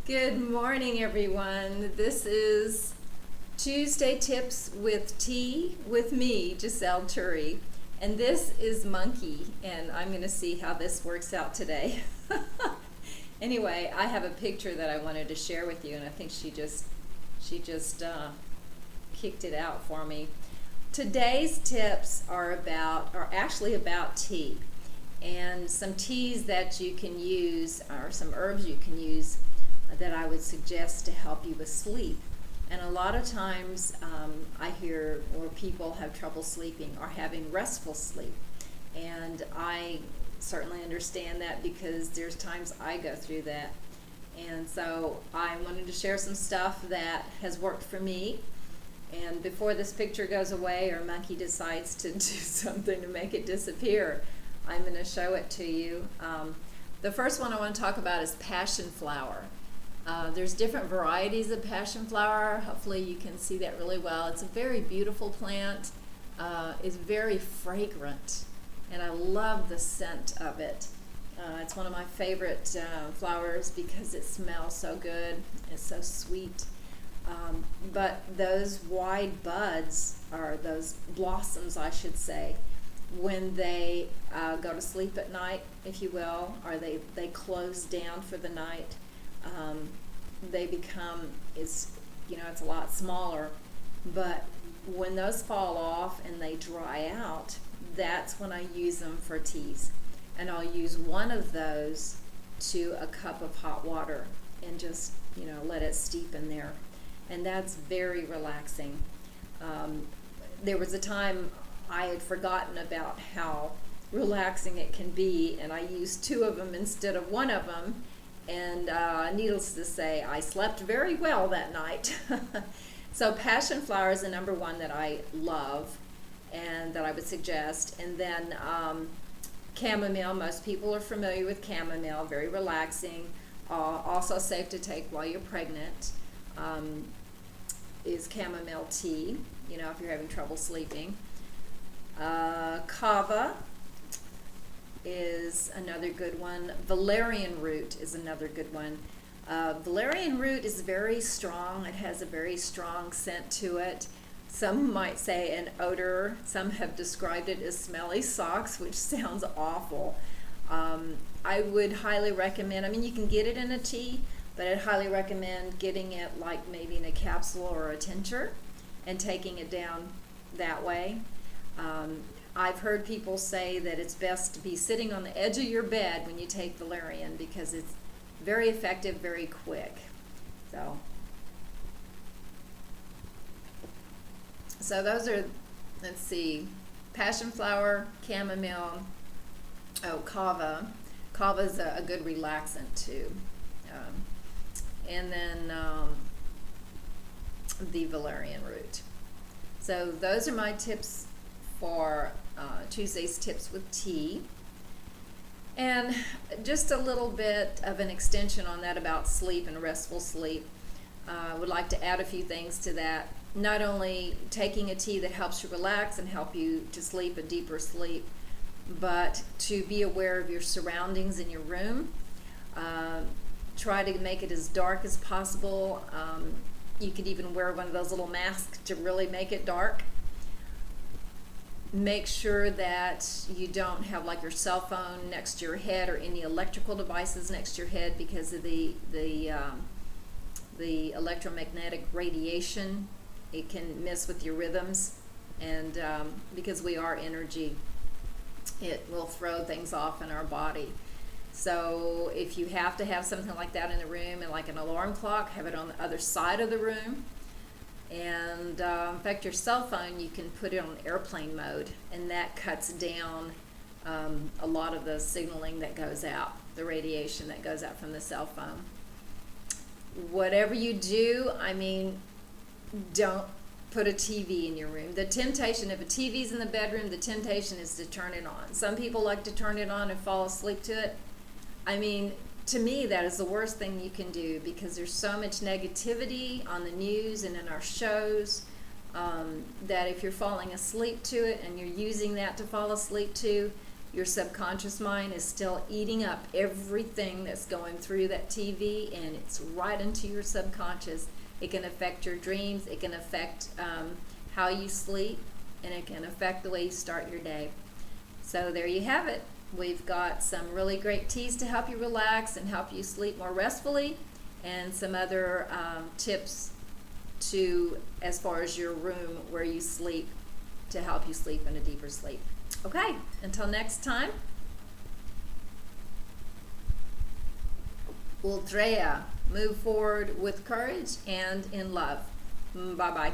Good morning, everyone. This is Tuesday Tips with Tea with me, Giselle Turi. And this is Monkey, and I'm going to see how this works out today. Anyway, I have a picture that I wanted to share with you, and I think she just kicked it out for me. Today's tips are actually about tea, and some teas that you can use, or some herbs you can use that I would suggest to help you with sleep. And a lot of times I hear where people have trouble sleeping or having restful sleep, and I certainly understand that because there's times I go through that. And so I wanted to share some stuff that has worked for me. And before this picture goes away or Monkey decides to do something to make it disappear, I'm going to show it to you. The first one I want to talk about is passion flower. There's different varieties of passion flower. Hopefully you can see that really well. It's a very beautiful plant. It's very fragrant, and I love the scent of it. It's one of my favorite flowers because it smells so good. It's so sweet. But those wide buds, or those blossoms I should say, when they go to sleep at night, if you will, or they close down for the night, they become, it's a lot smaller, but when those fall off and they dry out, that's when I use them for teas. And I'll use one of those to a cup of hot water and just let it steep in there, and that's very relaxing. There was a time I had forgotten about how relaxing it can be, and I used two of them instead of one of them. And needless to say, I slept very well that night. So passion flower is the number one that I love and that I would suggest. And then chamomile, most people are familiar with chamomile, very relaxing, also safe to take while you're pregnant, is chamomile tea, if you're having trouble sleeping. Kava is another good one. Valerian root is another good one. Valerian root is very strong. It has a very strong scent to it. Some might say an odor. Some have described it as smelly socks, which sounds awful. I would highly recommend, you can get it in a tea, but I'd highly recommend getting it like maybe in a capsule or a tincture and taking it down that way. I've heard people say that it's best to be sitting on the edge of your bed when you take valerian because it's very effective, very quick. So those are, let's see, passion flower, chamomile, kava. Kava is a good relaxant too. And then the valerian root. So those are my tips for Tuesday's Tips with Tea. And just a little bit of an extension on that about sleep and restful sleep. I would like to add a few things to that. Not only taking a tea that helps you relax and help you to sleep a deeper sleep, but to be aware of your surroundings in your room. Try to make it as dark as possible. You could even wear one of those little masks to really make it dark. Make sure that you don't have like your cell phone next to your head or any electrical devices next to your head because of the electromagnetic radiation. It can mess with your rhythms, and because we are energy, it will throw things off in our body. So if you have to have something like that in the room, and like an alarm clock, have it on the other side of the room. And in fact, your cell phone, you can put it on airplane mode, and that cuts down a lot of the signaling that goes out, the radiation that goes out from the cell phone. Whatever you do, don't put a TV in your room. The temptation, if a TV's in the bedroom, the temptation is to turn it on. Some people like to turn it on and fall asleep to it. To me, that is the worst thing you can do because there's so much negativity on the news and in our shows that if you're falling asleep to it and you're using that to fall asleep to, your subconscious mind is still eating up everything that's going through that TV, and it's right into your subconscious. It can affect your dreams, it can affect how you sleep, and it can affect the way you start your day. So there you have it. We've got some really great teas to help you relax and help you sleep more restfully, and some other tips to as far as your room where you sleep to help you sleep in a deeper sleep. Okay, until next time. Ultreya, move forward with courage and in love. Bye-bye.